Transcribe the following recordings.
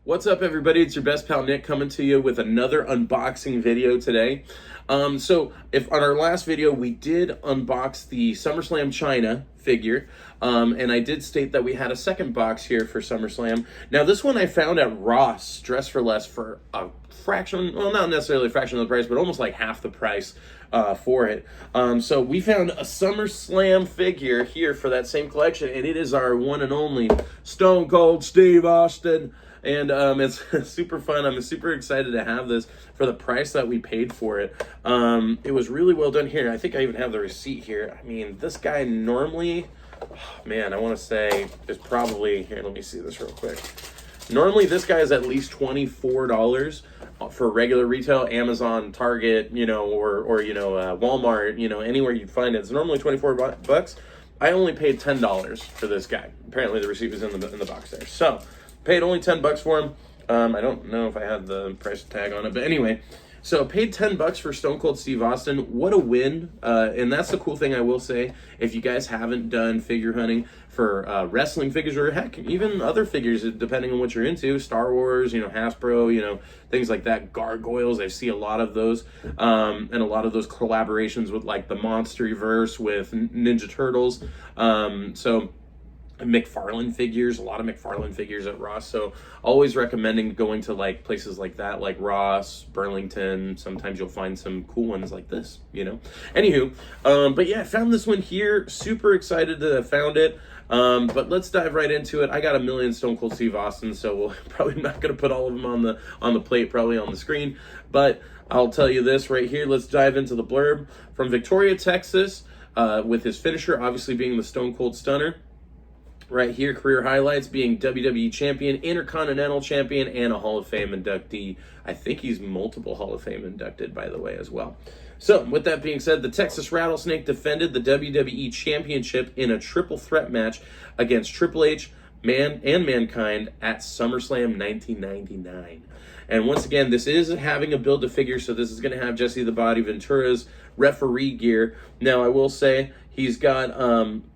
What's up, everybody? It's your best pal Nick coming to you with another unboxing video today. So if on our last video we did unbox the SummerSlam China figure, and I did state that we had a second box here for SummerSlam. Now this one I found at Ross, Dress for Less, for a fraction, well, not necessarily a fraction of the price, but almost like half the price for it. So we found a SummerSlam figure here for that same collection, and it is our one and only Stone Cold Steve Austin. And it's super fun. I'm super excited to have this for the price that we paid for it. It was really well done here. I think I even have the receipt here. I mean, this guy normally, man, I want to say is probably, here, let me see this real quick. Normally, this guy is at least $24 for regular retail, Amazon, Target, or Walmart, anywhere you'd find it. It's normally 24 bucks. I only paid $10 for this guy. Apparently, the receipt was in the box there. So, paid only 10 bucks for him. I don't know if I had the price tag on it, but anyway, so paid 10 bucks for Stone Cold Steve Austin. What a win. And that's the cool thing I will say. If you guys haven't done figure hunting for wrestling figures, or heck, even other figures, depending on what you're into, Star Wars, Hasbro, things like that, gargoyles, I see a lot of those, and a lot of those collaborations with like the Monsterverse with Ninja Turtles. So McFarlane figures, a lot of McFarlane figures at Ross, so always recommending going to like places like that, like Ross, Burlington. Sometimes you'll find some cool ones like this, Anywho, but yeah, I found this one here, super excited that I found it. But let's dive right into it. I got a million Stone Cold Steve Austin, so we're probably not going to put all of them on the plate, probably on the screen, but I'll tell you this right here. Let's dive into the blurb. From Victoria, Texas, with his finisher obviously being the Stone Cold Stunner. Right here, career highlights: being WWE Champion, Intercontinental Champion, and a Hall of Fame inductee. I think he's multiple Hall of Fame inducted, by the way, as well. So, with that being said, the Texas Rattlesnake defended the WWE Championship in a triple threat match against Triple H, Mankind at SummerSlam 1999. And once again, this is having a build-a-figure, so this is going to have Jesse the Body Ventura's referee gear. Now, I will say, he's got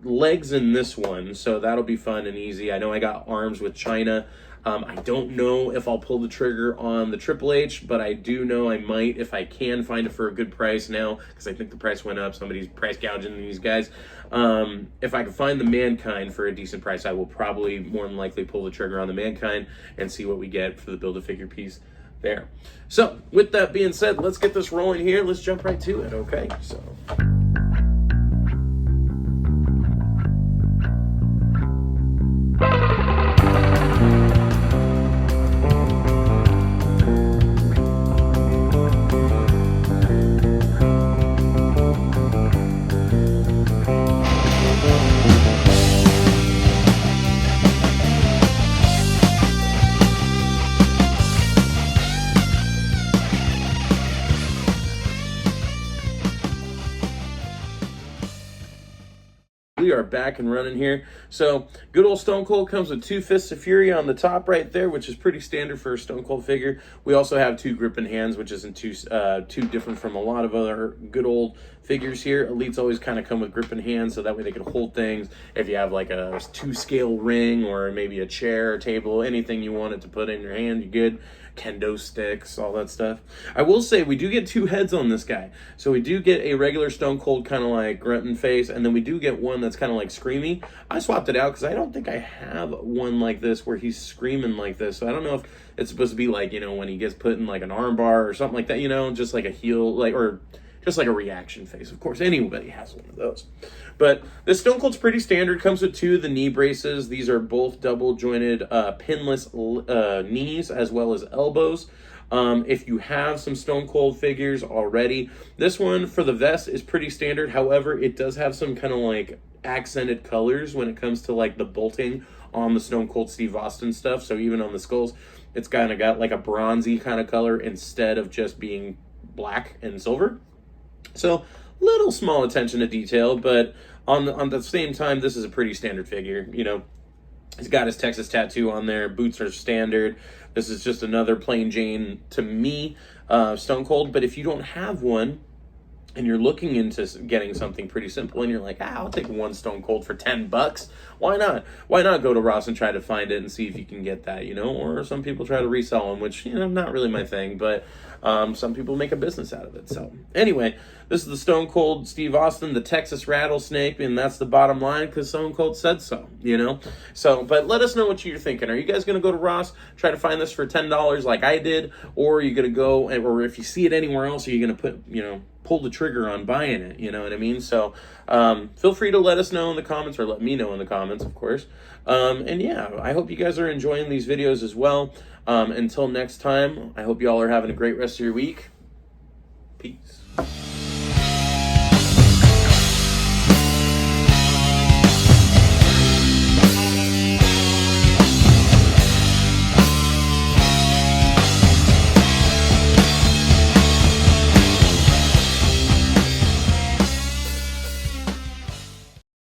legs in this one, so that'll be fun and easy. I know I got arms with China. I don't know if I'll pull the trigger on the Triple H, but I do know I might if I can find it for a good price now, because I think the price went up. Somebody's price gouging these guys. If I can find the Mankind for a decent price, I will probably more than likely pull the trigger on the Mankind and see what we get for the Build-A-Figure piece there. So, with that being said, let's get this rolling here. Let's jump right to it, okay? So... we are back and running here. So, good old Stone Cold comes with 2 Fists of Fury on the top right there, which is pretty standard for a Stone Cold figure. We also have 2 gripping hands, which isn't too different from a lot of other good old figures here. Elites always kind of come with gripping hands, so that way they can hold things. If you have like a 2-scale ring or maybe a chair or table, anything you wanted to put in your hand, you're good. Kendo sticks, all that stuff. I will say we do get 2 heads on this guy. So we do get a regular Stone Cold kind of like grunting face, and then we do get one that's kind of like screamy. I swapped it out because I don't think I have one like this where he's screaming like this. So I don't know if it's supposed to be like, when he gets put in like an arm bar or something like that, just like a heel, like, or just like a reaction face. Of course, anybody has one of those. But this Stone Cold's pretty standard. Comes with 2 of the knee braces. These are both double jointed pinless knees as well as elbows. If you have some Stone Cold figures already, this one for the vest is pretty standard. However, it does have some kind of like accented colors when it comes to like the bolting on the Stone Cold Steve Austin stuff. So even on the skulls, it's kind of got like a bronzy kind of color instead of just being black and silver. So little small attention to detail, but on the same time, this is a pretty standard figure. He's got his Texas tattoo on there. Boots are standard. This is just another plain Jane, to me, Stone Cold. But if you don't have one, and you're looking into getting something pretty simple, and you're like, I'll take one Stone Cold for $10. Why not? Why not go to Ross and try to find it and see if you can get that, you know? Or some people try to resell them, which, you know, not really my thing, but some people make a business out of it. So anyway, this is the Stone Cold Steve Austin, the Texas Rattlesnake, and that's the bottom line because Stone Cold said so, you know? So, but let us know what you're thinking. Are you guys going to go to Ross, try to find this for $10 like I did, or are you going to go, or if you see it anywhere else, are you going to put, you know, pull the trigger on buying it, you know what I mean? So feel free to let us know in the comments, or let me know in the comments, of course. And yeah, I hope you guys are enjoying these videos as well. Until next time, I hope you all are having a great rest of your week. Peace.